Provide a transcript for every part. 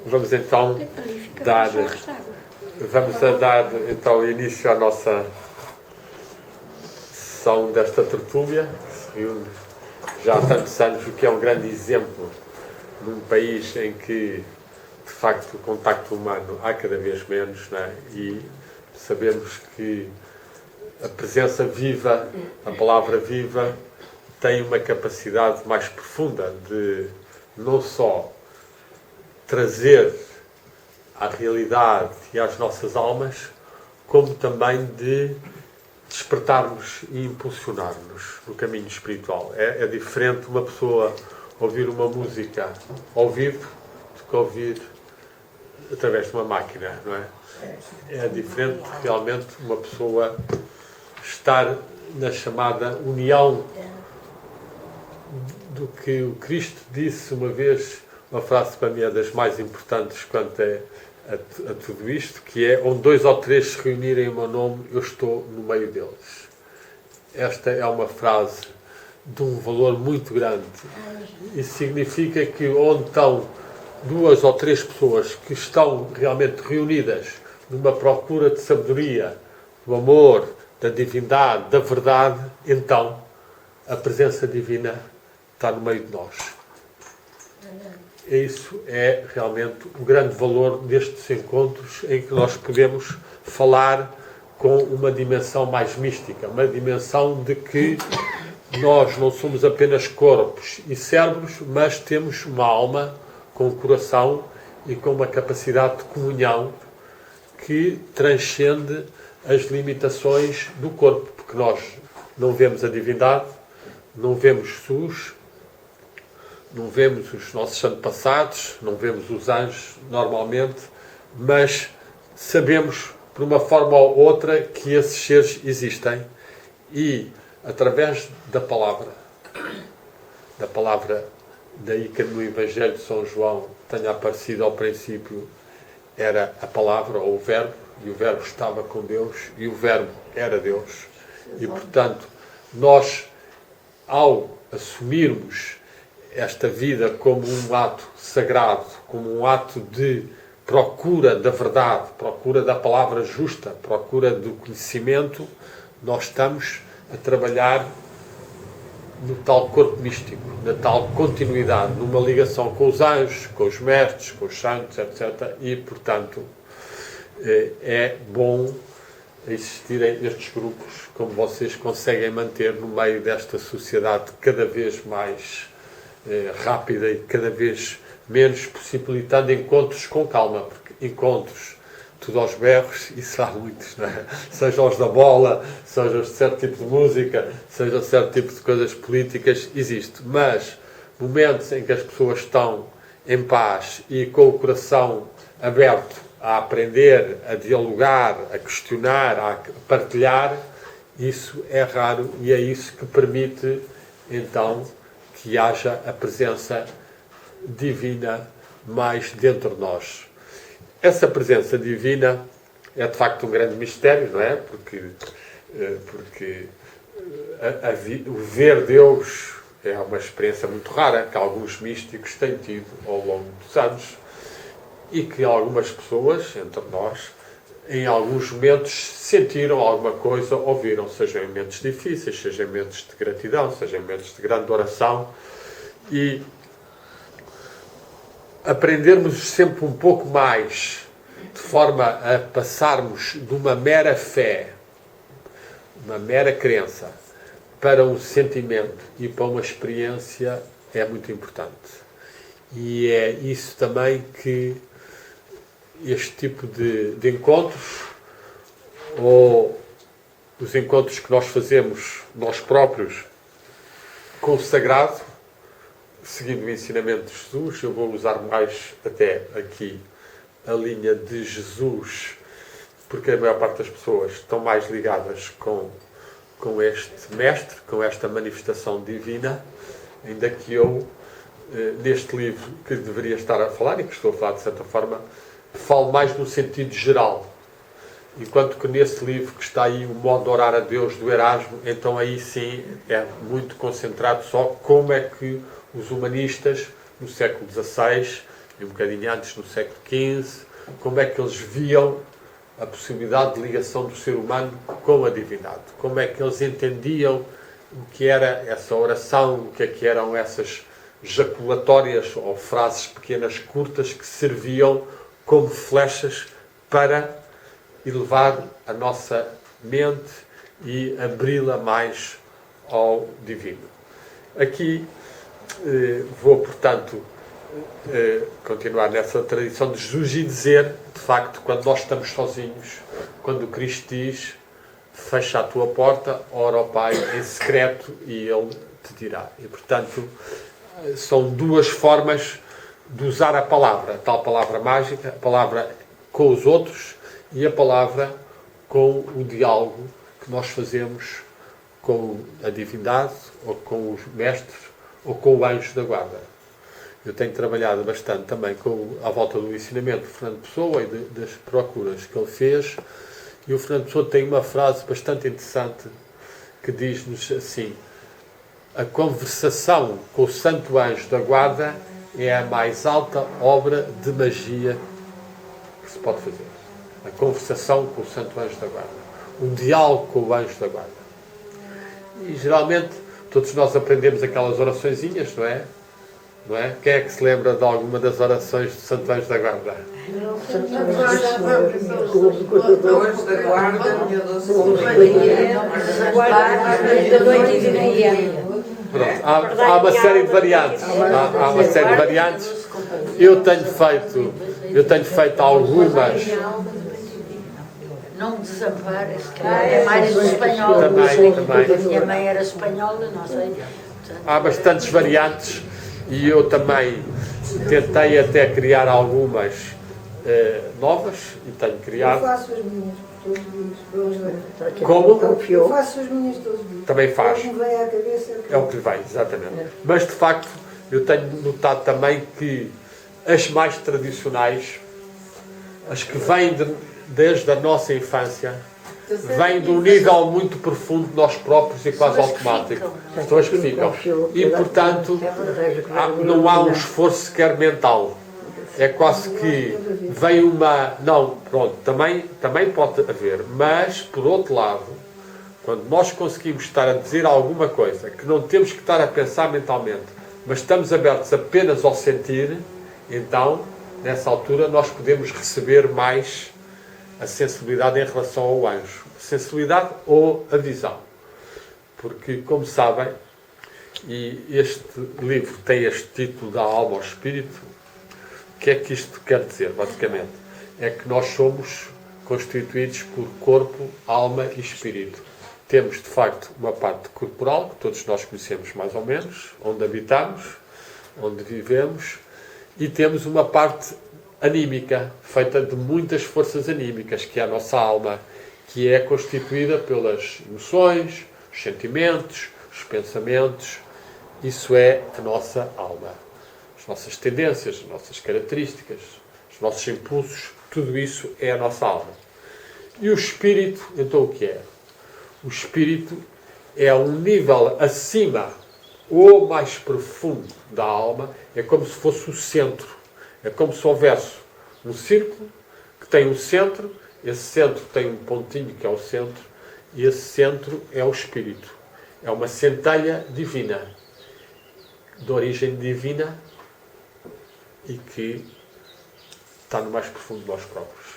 Vamos então dar então início à nossa sessão desta tertúlia, que se reúne já há tantos anos, o que é um grande exemplo num país em que, de facto, o contacto humano há cada vez menos, não é? E sabemos que a presença viva, a palavra viva, tem uma capacidade mais profunda de não só trazer à realidade e às nossas almas, como também de despertar-nos e impulsionar-nos no caminho espiritual. É diferente uma pessoa ouvir uma música ao vivo do que ouvir através de uma máquina, não é? É diferente realmente uma pessoa estar na chamada união do que o Cristo disse uma vez, uma frase para mim é das mais importantes quanto a tudo isto, que é: onde 2 ou 3 se reunirem em meu nome, eu estou no meio deles. Esta é uma frase de um valor muito grande. Isso significa que onde estão 2 ou 3 pessoas que estão realmente reunidas numa procura de sabedoria, do amor, da divindade, da verdade, então a presença divina está no meio de nós. Isso é realmente o grande valor destes encontros, em que nós podemos falar com uma dimensão mais mística, uma dimensão de que nós não somos apenas corpos e cérebros, mas temos uma alma com um coração e com uma capacidade de comunhão que transcende as limitações do corpo, porque nós não vemos a divindade, não vemos Jesus, não vemos os nossos antepassados, não vemos os anjos normalmente, mas sabemos, por uma forma ou outra, que esses seres existem e, através da palavra, daí que no Evangelho de São João tenha aparecido ao princípio, era a palavra, ou o verbo, e o verbo estava com Deus, e o verbo era Deus. E, portanto, nós, ao assumirmos esta vida como um ato sagrado, como um ato de procura da verdade, procura da palavra justa, procura do conhecimento, nós estamos a trabalhar no tal corpo místico, na tal continuidade, numa ligação com os anjos, com os mestres, com os santos, etc. E, portanto, é bom existirem estes grupos, como vocês conseguem manter no meio desta sociedade cada vez mais rápida e cada vez menos possibilitando encontros com calma, porque encontros tudo aos berros, isso há muitos, não é? Seja os da bola, seja os de certo tipo de música, seja certo tipo de coisas políticas, existe. Mas momentos em que as pessoas estão em paz e com o coração aberto a aprender, a dialogar, a questionar, a partilhar, isso é raro e é isso que permite, então, que haja a presença divina mais dentro de nós. Essa presença divina é de facto um grande mistério, não é? Porque o ver Deus é uma experiência muito rara que alguns místicos têm tido ao longo dos anos e que algumas pessoas, entre nós, em alguns momentos sentiram alguma coisa, ouviram, seja em momentos difíceis, seja em momentos de gratidão, seja em momentos de grande oração, e aprendermos sempre um pouco mais, de forma a passarmos de uma mera fé, uma mera crença, para um sentimento e para uma experiência, é muito importante. E é isso também que este tipo de encontros, ou os encontros que nós fazemos nós próprios com o sagrado, seguindo o ensinamento de Jesus, eu vou usar mais até aqui a linha de Jesus, porque a maior parte das pessoas estão mais ligadas com este mestre, com esta manifestação divina, ainda que eu, neste livro que deveria estar a falar, e que estou a falar de certa forma, falo mais no sentido geral. Enquanto que nesse livro que está aí, o modo de orar a Deus, do Erasmo, então aí sim é muito concentrado só como é que os humanistas no século XVI e um bocadinho antes, no século XV, como é que eles viam a possibilidade de ligação do ser humano com a divindade. Como é que eles entendiam o que era essa oração, o que eram essas jaculatórias ou frases pequenas, curtas, que serviam como flechas para elevar a nossa mente e abri-la mais ao divino. Aqui vou, portanto, continuar nessa tradição de Jesus e dizer, de facto, quando nós estamos sozinhos, quando Cristo diz: fecha a tua porta, ora ao Pai em secreto e Ele te dirá. E, portanto, são duas formas de usar a palavra, a tal palavra mágica, a palavra com os outros e a palavra com o diálogo que nós fazemos com a divindade, ou com os mestres, ou com o anjo da guarda. Eu tenho trabalhado bastante também à volta do ensinamento de Fernando Pessoa e das procuras que ele fez, e o Fernando Pessoa tem uma frase bastante interessante que diz-nos assim: a conversação com o santo anjo da guarda é a mais alta obra de magia que se pode fazer. A conversação com o santo anjo da guarda. O diálogo com o anjo da guarda. E geralmente todos nós aprendemos aquelas oraçõezinhas, não é? Não é? Quem é que se lembra de alguma das orações do santo anjo da guarda? Pronto, há uma série de variantes. Há uma série de variantes. Eu tenho feito algumas. Não me desampares, que é mais espanhol. Também. Minha mãe era espanhola, não sei. Há bastantes variantes e eu também tentei até criar algumas novas e tenho criado. Eu faço as minhas todos os dias. Como? Eu faço as minhas todos os dias. Também faz. O que me vem à cabeça É o que lhe vem, exatamente. Mas, de facto, eu tenho notado também que as mais tradicionais, as que vêm desde a nossa infância, vêm de um nível muito profundo de nós próprios e quase automático. São as que ficam. E, portanto, não há um esforço sequer mental. É quase que vem uma... Não, pronto, também pode haver. Mas, por outro lado, quando nós conseguimos estar a dizer alguma coisa que não temos que estar a pensar mentalmente, mas estamos abertos apenas ao sentir, então, nessa altura, nós podemos receber mais a sensibilidade em relação ao anjo. Sensibilidade ou a visão. Porque, como sabem, e este livro tem este título da alma ao espírito, o que é que isto quer dizer, basicamente? É que nós somos constituídos por corpo, alma e espírito. Temos, de facto, uma parte corporal, que todos nós conhecemos mais ou menos, onde habitamos, onde vivemos, e temos uma parte anímica, feita de muitas forças anímicas, que é a nossa alma, que é constituída pelas emoções, os sentimentos, os pensamentos. Isso é a nossa alma. As nossas tendências, as nossas características, os nossos impulsos, tudo isso é a nossa alma. E o espírito, então o que é? O espírito é um nível acima ou mais profundo da alma, é como se fosse o centro. É como se houvesse um círculo que tem um centro, esse centro tem um pontinho que é o centro, e esse centro é o espírito. É uma centelha divina, de origem divina, e que está no mais profundo de nós próprios.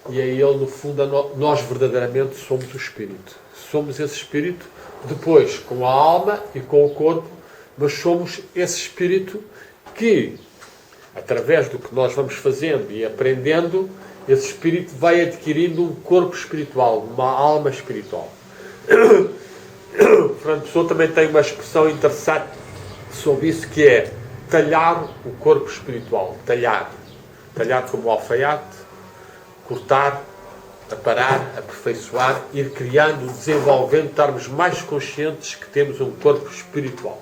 E é ele, no fundo, nós verdadeiramente somos o espírito. Somos esse espírito, depois com a alma e com o corpo, mas somos esse espírito que, através do que nós vamos fazendo e aprendendo, esse espírito vai adquirindo um corpo espiritual, uma alma espiritual. Fernando Pessoa também tem uma expressão interessante sobre isso, que é talhar o corpo espiritual. Talhar como alfaiate, cortar, aparar, aperfeiçoar, ir criando, desenvolvendo, estarmos mais conscientes que temos um corpo espiritual.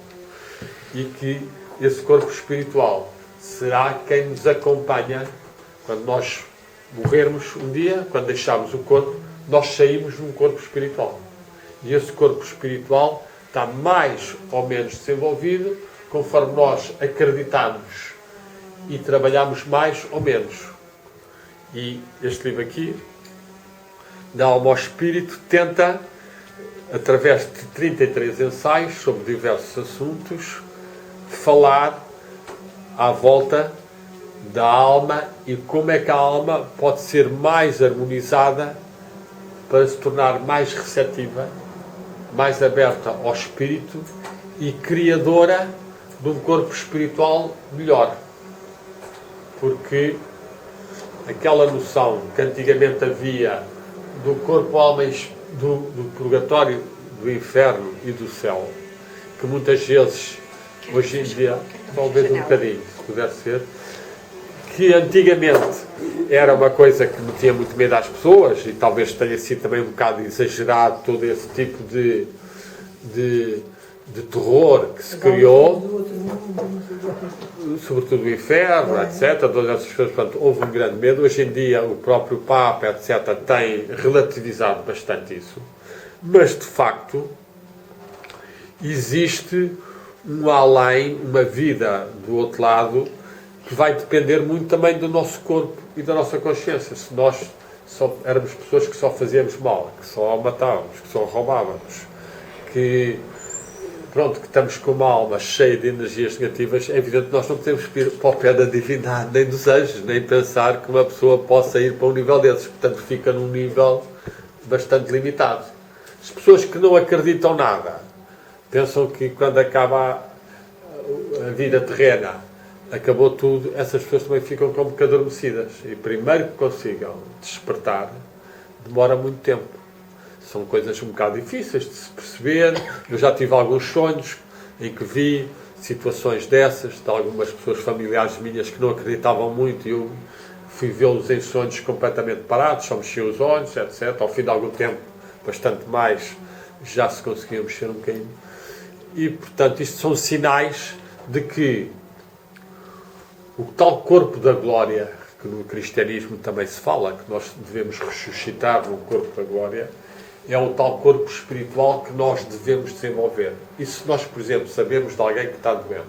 E que esse corpo espiritual será quem nos acompanha quando nós morrermos um dia, quando deixarmos o corpo, nós saímos de um corpo espiritual. E esse corpo espiritual está mais ou menos desenvolvido conforme nós acreditamos e trabalhamos mais ou menos. E este livro aqui, Da Alma ao Espírito, tenta, através de 33 ensaios sobre diversos assuntos, falar à volta da alma e como é que a alma pode ser mais harmonizada para se tornar mais receptiva, mais aberta ao espírito e criadora de um corpo espiritual melhor. Porque aquela noção que antigamente havia do corpo, alma, do purgatório, do inferno e do céu, que muitas vezes, hoje em dia, talvez um bocadinho, se puder ser, que antigamente era uma coisa que metia muito medo às pessoas, e talvez tenha sido também um bocado exagerado todo esse tipo de terror que se criou, sobretudo o inferno, etc. Todas essas coisas, portanto, houve um grande medo. Hoje em dia o próprio Papa, etc., tem relativizado bastante isso, mas de facto existe um além, uma vida do outro lado, que vai depender muito também do nosso corpo e da nossa consciência. Se nós só éramos pessoas que só fazíamos mal, que só matávamos, que só roubávamos, que estamos com uma alma cheia de energias negativas, é evidente que nós não podemos ir para o pé da divindade, nem dos anjos, nem pensar que uma pessoa possa ir para um nível desses. Portanto, fica num nível bastante limitado. As pessoas que não acreditam nada, pensam que quando acaba a vida terrena, acabou tudo, essas pessoas também ficam como que adormecidas. E primeiro que consigam despertar, demora muito tempo. São coisas um bocado difíceis de se perceber. Eu já tive alguns sonhos em que vi situações dessas, de algumas pessoas familiares minhas que não acreditavam muito, e eu fui vê-los em sonhos completamente parados, só mexiam os olhos, etc. Ao fim de algum tempo, bastante mais, já se conseguia mexer um bocadinho. E, portanto, isto são sinais de que o tal corpo da glória, que no cristianismo também se fala, que nós devemos ressuscitar no corpo da glória, é o tal corpo espiritual que nós devemos desenvolver. E se nós, por exemplo, sabemos de alguém que está doente,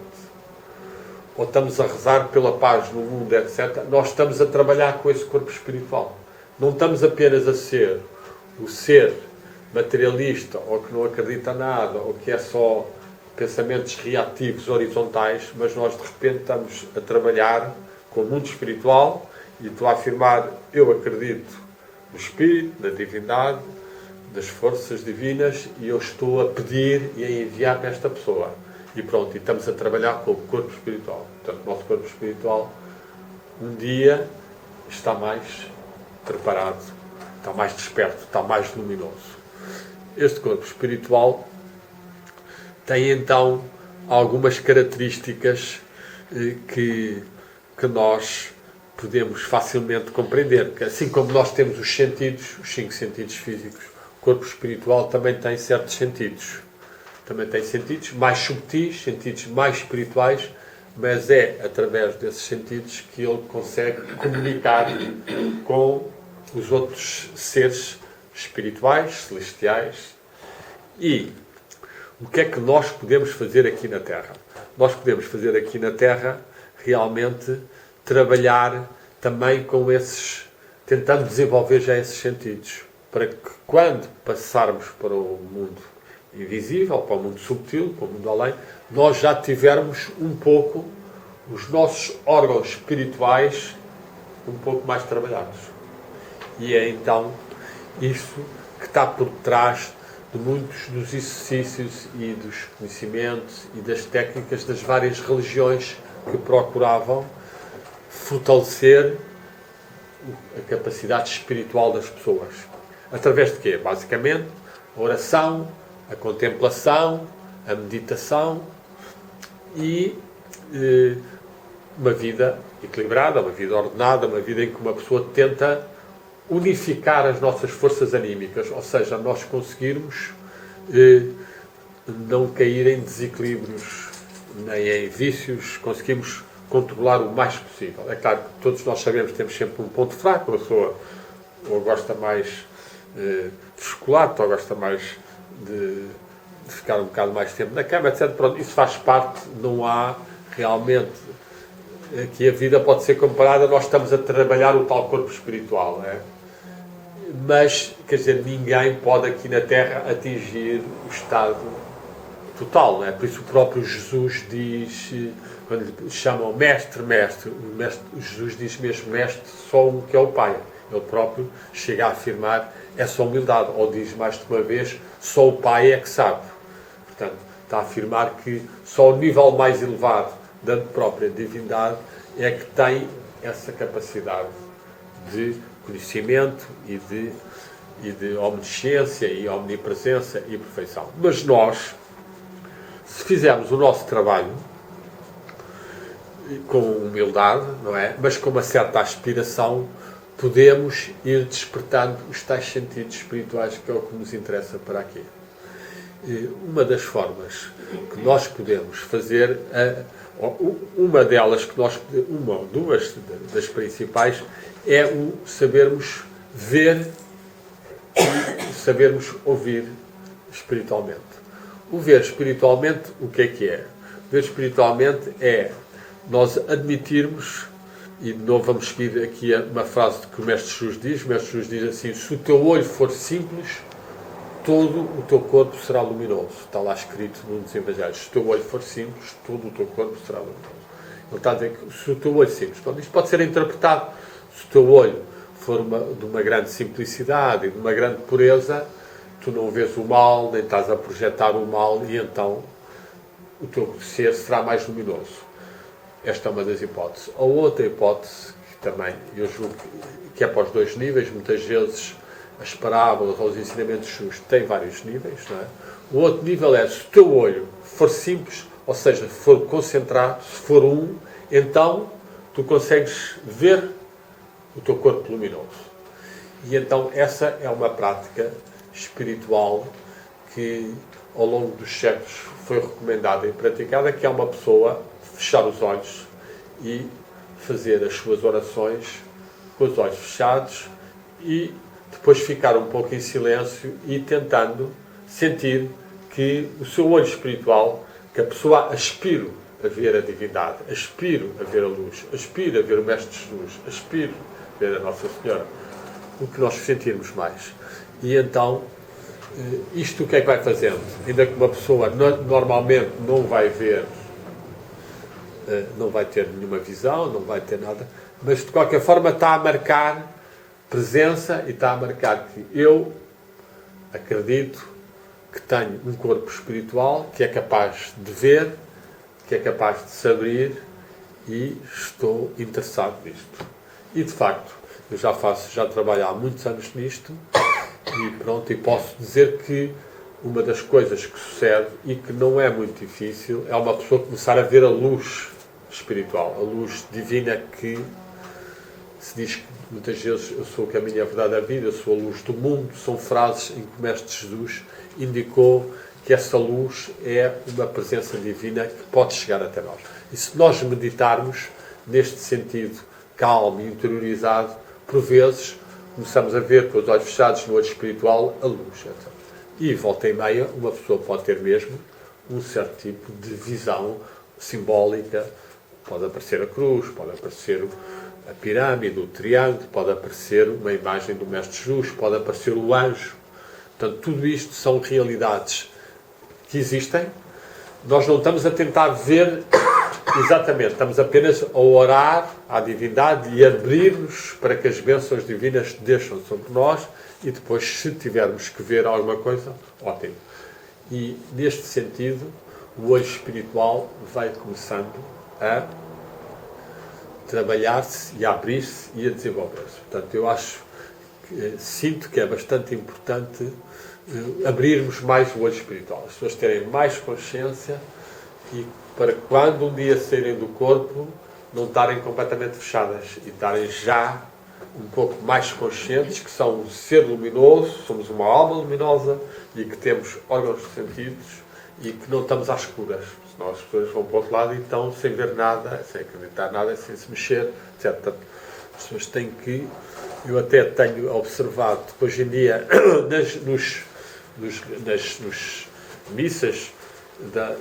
ou estamos a rezar pela paz no mundo, etc., nós estamos a trabalhar com esse corpo espiritual. Não estamos apenas a ser o ser materialista, ou que não acredita nada, ou que é só pensamentos reativos, horizontais, mas nós de repente estamos a trabalhar com o mundo espiritual, e estou a afirmar, eu acredito no Espírito, na divindade, das forças divinas, e eu estou a pedir e a enviar para esta pessoa. E pronto, e estamos a trabalhar com o corpo espiritual. Portanto, o nosso corpo espiritual um dia está mais preparado, está mais desperto, está mais luminoso. Este corpo espiritual tem então algumas características que nós podemos facilmente compreender. Que assim como nós temos os sentidos, os 5 sentidos físicos, o corpo espiritual também tem certos sentidos. Também tem sentidos mais subtis, sentidos mais espirituais, mas é através desses sentidos que ele consegue comunicar com os outros seres espirituais, celestiais. E o que é que nós podemos fazer aqui na Terra? Nós podemos fazer aqui na Terra realmente trabalhar também com esses, tentando desenvolver já esses sentidos, para que quando passarmos para o mundo invisível, para o mundo subtil, para o mundo além, nós já tivermos um pouco os nossos órgãos espirituais um pouco mais trabalhados. E é então isso que está por trás de muitos dos exercícios e dos conhecimentos e das técnicas das várias religiões que procuravam fortalecer a capacidade espiritual das pessoas. Através de quê? Basicamente, a oração, a contemplação, a meditação e uma vida equilibrada, uma vida ordenada, uma vida em que uma pessoa tenta unificar as nossas forças anímicas, ou seja, nós conseguirmos não cair em desequilíbrios nem em vícios, conseguimos controlar o mais possível. É claro que todos nós sabemos que temos sempre um ponto fraco, a pessoa ou gosta mais de chocolate, ou gosta mais de de ficar um bocado mais tempo na cama, etc. Pronto, isso faz parte, não há realmente... Aqui a vida pode ser comparada, nós estamos a trabalhar o tal corpo espiritual, não é? Mas, quer dizer, ninguém pode aqui na Terra atingir o estado total, não é? Por isso o próprio Jesus diz, quando lhe chamam mestre, Jesus diz mesmo mestre só um que é o Pai. Ele próprio chega a afirmar essa humildade, ou diz mais de uma vez, só o Pai é que sabe. Portanto, está a afirmar que só o nível mais elevado da própria divindade é que tem essa capacidade de conhecimento e de omnisciência e omnipresença e perfeição. Mas nós, se fizermos o nosso trabalho com humildade, não é? Mas com uma certa aspiração, podemos ir despertando os tais sentidos espirituais, que é o que nos interessa para aqui. E uma das formas que nós podemos fazer, uma delas, uma ou duas das principais, é o sabermos ver e sabermos ouvir espiritualmente. O ver espiritualmente, o que é? Ver espiritualmente é nós admitirmos, e de novo vamos seguir aqui uma frase que o Mestre Jesus diz. O Mestre Jesus diz assim: se o teu olho for simples, todo o teu corpo será luminoso. Está lá escrito num dos Evangelhos. Se o teu olho for simples, todo o teu corpo será luminoso. Ele está a dizer que se o teu olho simples, pronto, isto pode ser interpretado. Se o teu olho for de uma grande simplicidade e de uma grande pureza, tu não vês o mal, nem estás a projetar o mal, e então o teu ser será mais luminoso. Esta é uma das hipóteses. A outra hipótese, que também eu julgo que é para os dois níveis, muitas vezes as parábolas ou os ensinamentos justos têm vários níveis, não é? O outro nível é, se o teu olho for simples, ou seja, for concentrado, se for então tu consegues ver o teu corpo luminoso. E então essa é uma prática espiritual que ao longo dos séculos foi recomendada e praticada, que é uma pessoa fechar os olhos e fazer as suas orações com os olhos fechados e depois ficar um pouco em silêncio e tentando sentir que o seu olho espiritual, que a pessoa aspira a ver a divindade, aspiro a ver a luz, aspiro a ver o Mestre Jesus, aspiro a ver a Nossa Senhora, o que nós sentirmos mais. E então, isto o que é que vai fazendo? Ainda que uma pessoa normalmente não vai ver, não vai ter nenhuma visão, não vai ter nada, mas de qualquer forma está a marcar presença e está a marcar que eu acredito que tenho um corpo espiritual que é capaz de ver, que é capaz de saber e estou interessado nisto. E de facto, eu já trabalho há muitos anos nisto e pronto, e posso dizer que uma das coisas que sucede e que não é muito difícil é uma pessoa começar a ver a luz espiritual, a luz divina, que se diz que muitas vezes eu sou o caminho, a verdade, a vida, eu sou a luz do mundo. São frases em que o Mestre Jesus indicou que essa luz é uma presença divina que pode chegar até nós. E se nós meditarmos neste sentido calmo e interiorizado, por vezes começamos a ver com os olhos fechados no olho espiritual a luz. Etc. E volta e meia uma pessoa pode ter mesmo um certo tipo de visão simbólica. Pode aparecer a cruz, pode aparecer a pirâmide, o triângulo, pode aparecer uma imagem do Mestre Jesus, pode aparecer o anjo. Portanto, tudo isto são realidades que existem. Nós não estamos a tentar ver exatamente, estamos apenas a orar à divindade e abrir-nos para que as bênçãos divinas desçam sobre nós e depois, se tivermos que ver alguma coisa, ótimo. E, neste sentido, o olho espiritual vai começando a trabalhar-se e a abrir-se e a desenvolver-se. Portanto, eu sinto que é bastante importante abrirmos mais o olho espiritual. As pessoas terem mais consciência e para quando um dia saírem do corpo não estarem completamente fechadas e estarem já um pouco mais conscientes que são um ser luminoso, somos uma alma luminosa e que temos órgãos de sentidos e que não estamos às escuras. Senão as pessoas vão para o outro lado e estão sem ver nada, sem acreditar nada, sem se mexer, etc. Portanto, as pessoas têm que... Eu até tenho observado que hoje em dia missas,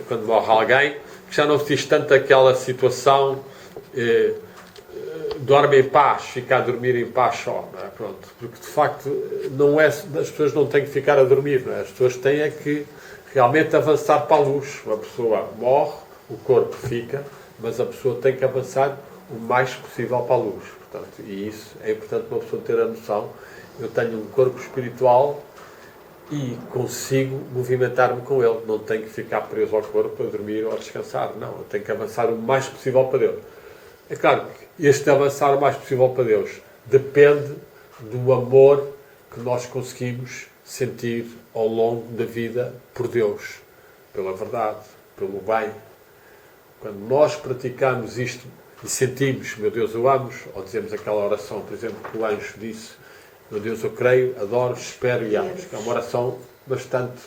quando morre alguém, que já não se diz tanto aquela situação, dorme em paz, fica a dormir em paz só, não é? Pronto, porque de facto as pessoas não têm que ficar a dormir, não é? As pessoas têm que realmente avançar para a luz. Uma pessoa morre, o corpo fica, mas a pessoa tem que avançar o mais possível para a luz. Portanto, e isso é importante uma pessoa ter a noção. Eu tenho um corpo espiritual e consigo movimentar-me com ele. Não tenho que ficar preso ao corpo a dormir ou a descansar. Não, eu tenho que avançar o mais possível para Deus. É claro que este avançar o mais possível para Deus depende do amor que nós conseguimos sentir ao longo da vida por Deus, pela verdade, pelo bem. Quando nós praticamos isto e sentimos, meu Deus, eu amo, ou dizemos aquela oração, por exemplo, que o anjo disse, meu Deus, eu creio, adoro, espero e amo, que é uma oração bastante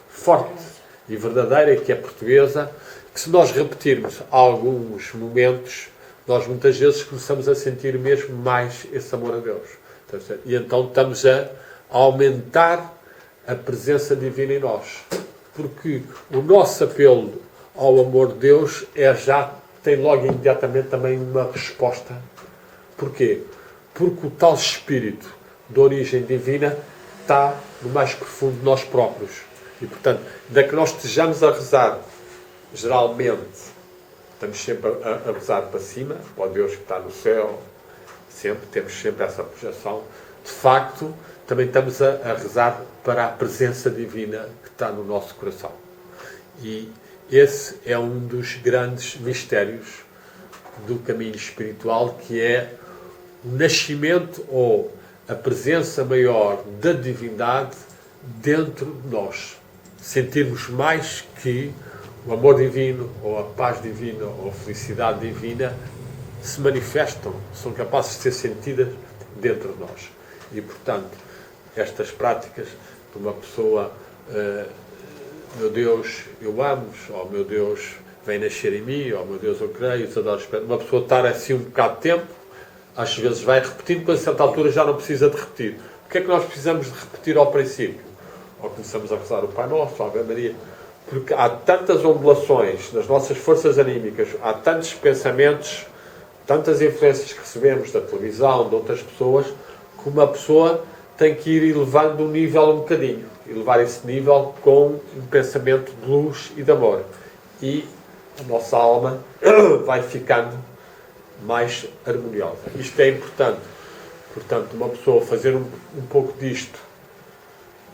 forte e verdadeira, e que é portuguesa, que se nós repetirmos alguns momentos, nós muitas vezes começamos a sentir mesmo mais esse amor a Deus. E então estamos a aumentar a presença divina em nós. Porque o nosso apelo ao amor de Deus tem logo imediatamente também uma resposta. Porquê? Porque o tal Espírito de origem divina está no mais profundo de nós próprios. E, portanto, ainda que nós estejamos a rezar, geralmente, estamos sempre a rezar para cima, para o Deus que está no céu, temos sempre essa projeção. De facto, também estamos a rezar para a presença divina que está no nosso coração. E esse é um dos grandes mistérios do caminho espiritual, que é o nascimento ou a presença maior da divindade dentro de nós. Sentirmos mais que o amor divino, ou a paz divina, ou a felicidade divina se manifestam, são capazes de ser sentidas dentro de nós. E, portanto, estas práticas de uma pessoa, meu Deus, eu amo-vos, ou meu Deus, vem nascer em mim, ou meu Deus, eu creio, uma pessoa estar assim um bocado de tempo, às vezes vai repetindo, mas a certa altura já não precisa de repetir. O que é que nós precisamos de repetir ao princípio? Ou começamos a rezar o Pai Nosso, a Ave Maria, porque há tantas ondulações nas nossas forças anímicas, há tantos pensamentos, tantas influências que recebemos da televisão, de outras pessoas, que uma pessoa tem que ir elevando o nível um bocadinho, elevar esse nível com um pensamento de luz e de amor. E a nossa alma vai ficando mais harmoniosa. Isto é importante. Portanto, uma pessoa fazer um pouco disto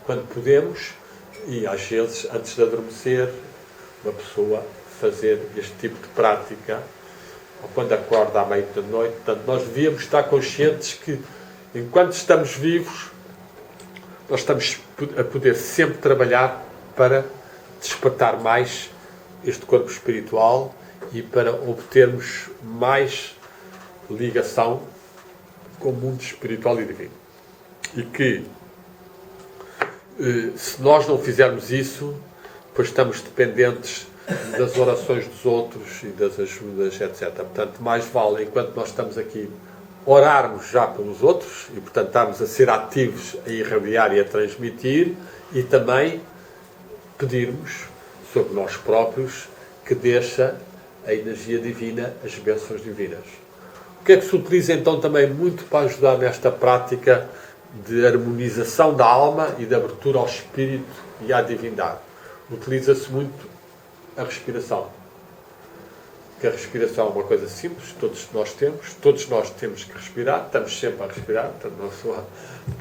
quando podemos, e às vezes, antes de adormecer, uma pessoa fazer este tipo de prática, ou quando acorda à meia da noite. Portanto, nós devíamos estar conscientes que, enquanto estamos vivos, nós estamos a poder sempre trabalhar para despertar mais este corpo espiritual e para obtermos mais ligação com o mundo espiritual e divino. E que, se nós não fizermos isso, pois estamos dependentes das orações dos outros e das ajudas, etc. Portanto, mais vale, enquanto nós estamos aqui, orarmos já pelos outros e, portanto, estarmos a ser ativos, a irradiar e a transmitir, e também pedirmos sobre nós próprios que deixa a energia divina, as bênçãos divinas. O que é que se utiliza então também muito para ajudar nesta prática de harmonização da alma e de abertura ao espírito e à divindade? Utiliza-se muito a respiração. Que a respiração é uma coisa simples, todos nós temos que respirar, estamos sempre a respirar, portanto uma pessoa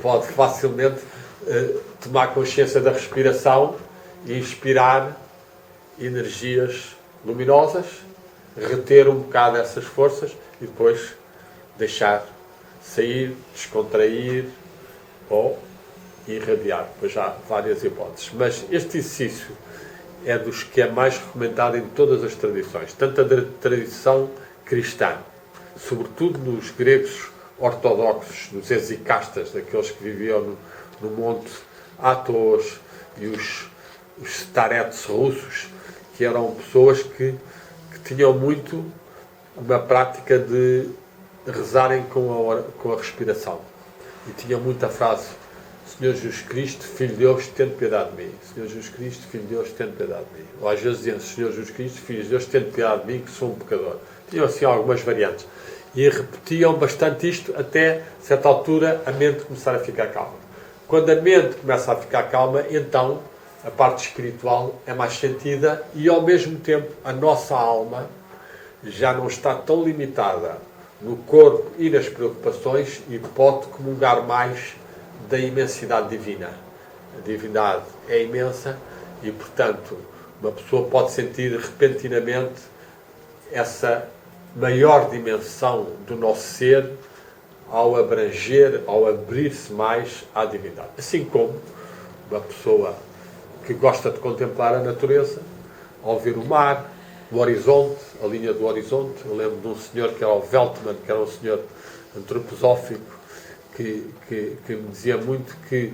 pode facilmente tomar consciência da respiração e inspirar energias luminosas, reter um bocado essas forças e depois deixar sair, descontrair ou irradiar. Depois há várias hipóteses. Mas este exercício é dos que é mais recomendado em todas as tradições, tanto a tradição cristã, sobretudo nos gregos ortodoxos, nos exicastas, daqueles que viviam no monte Athos, e os starets russos, que eram pessoas que tinham muito uma prática de rezarem com a respiração. E tinham muita frase Senhor Jesus Cristo, Filho de Deus, tende piedade de mim. Senhor Jesus Cristo, Filho de Deus, tende piedade de mim. Ou às vezes diziam, Senhor Jesus Cristo, Filho de Deus, tende piedade de mim, que sou um pecador. Tinham assim algumas variantes. E repetiam bastante isto até, a certa altura, a mente começar a ficar calma. Quando a mente começa a ficar calma, então a parte espiritual é mais sentida e, ao mesmo tempo, a nossa alma já não está tão limitada no corpo e nas preocupações e pode comungar mais da imensidade divina. A divindade é imensa e, portanto, uma pessoa pode sentir repentinamente essa maior dimensão do nosso ser ao abranger, ao abrir-se mais à divindade. Assim como uma pessoa que gosta de contemplar a natureza, ao ver o mar, o horizonte, a linha do horizonte. Eu lembro de um senhor que era o Veltman, que era um senhor antroposófico, que me dizia muito que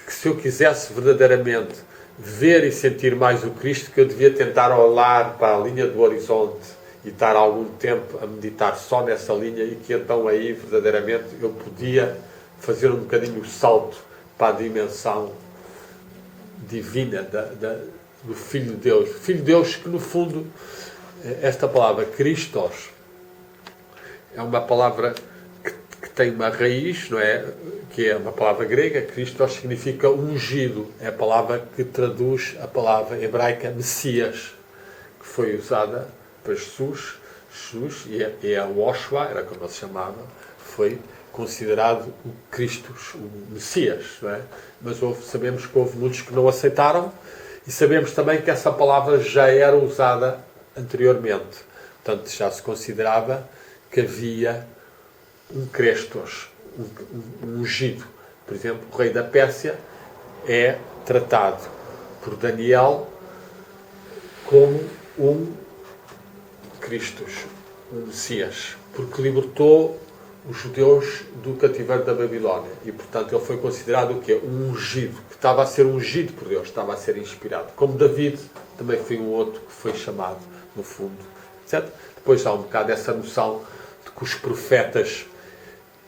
se eu quisesse verdadeiramente ver e sentir mais o Cristo, que eu devia tentar olhar para a linha do horizonte e estar algum tempo a meditar só nessa linha e que então aí verdadeiramente eu podia fazer um bocadinho o salto para a dimensão divina do Filho de Deus. Filho de Deus que, no fundo, esta palavra Christos é uma palavra que tem uma raiz, não é? Que é uma palavra grega. Christos significa ungido. É a palavra que traduz a palavra hebraica Messias, que foi usada para Jesus e a Oshua, era como ele se chamava, foi considerado o Christus, o Messias, não é? Mas sabemos que houve muitos que não aceitaram e sabemos também que essa palavra já era usada anteriormente. Portanto, já se considerava que havia um Christos, um ungido. Por exemplo, o rei da Pérsia é tratado por Daniel como um Christus, um Messias, porque libertou os judeus do cativeiro da Babilónia. E, portanto, ele foi considerado o quê? Um ungido, que estava a ser ungido por Deus, estava a ser inspirado. Como David, também foi um outro que foi chamado, no fundo, etc. Depois há um bocado essa noção de que os profetas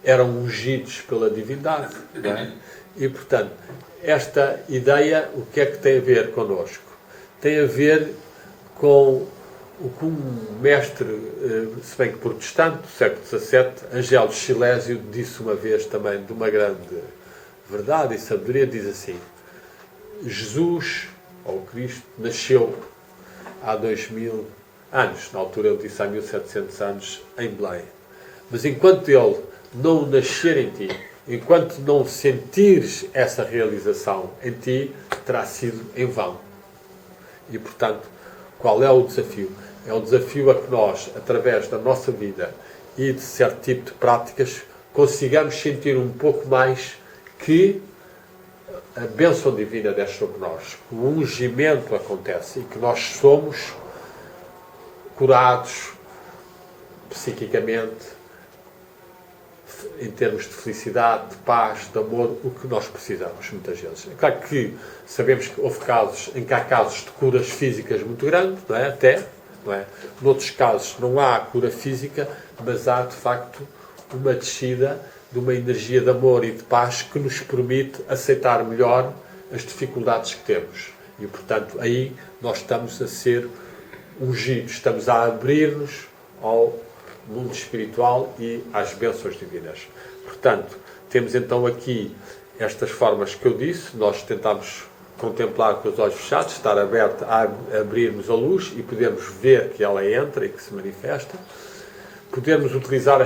eram ungidos pela divindade, não é? E, portanto, esta ideia, o que é que tem a ver connosco? Tem a ver com o que um mestre, se bem que protestante, do século XVII, Angelo de Silésio, disse uma vez também de uma grande verdade e sabedoria, diz assim: Jesus, ou Cristo, nasceu há 2000 anos, na altura ele disse há 1700 anos, em Belém. Mas enquanto ele não nascer em ti, enquanto não sentires essa realização em ti, terá sido em vão. E, portanto, qual é o desafio? É o desafio a que nós, através da nossa vida e de certo tipo de práticas, consigamos sentir um pouco mais que a bênção divina desce sobre nós, que o ungimento acontece e que nós somos curados psiquicamente, em termos de felicidade, de paz, de amor, o que nós precisamos, muitas vezes. É claro que sabemos que houve casos em que há casos de curas físicas muito grandes, não é? Até, não é? Noutros casos não há cura física, mas há, de facto, uma descida de uma energia de amor e de paz que nos permite aceitar melhor as dificuldades que temos. E, portanto, aí nós estamos a ser ungidos, estamos a abrir-nos ao mundo espiritual e às bênçãos divinas. Portanto, temos então aqui estas formas que eu disse. Nós tentamos contemplar com os olhos fechados, estar aberto a abrirmos a luz e podermos ver que ela entra e que se manifesta. Podemos utilizar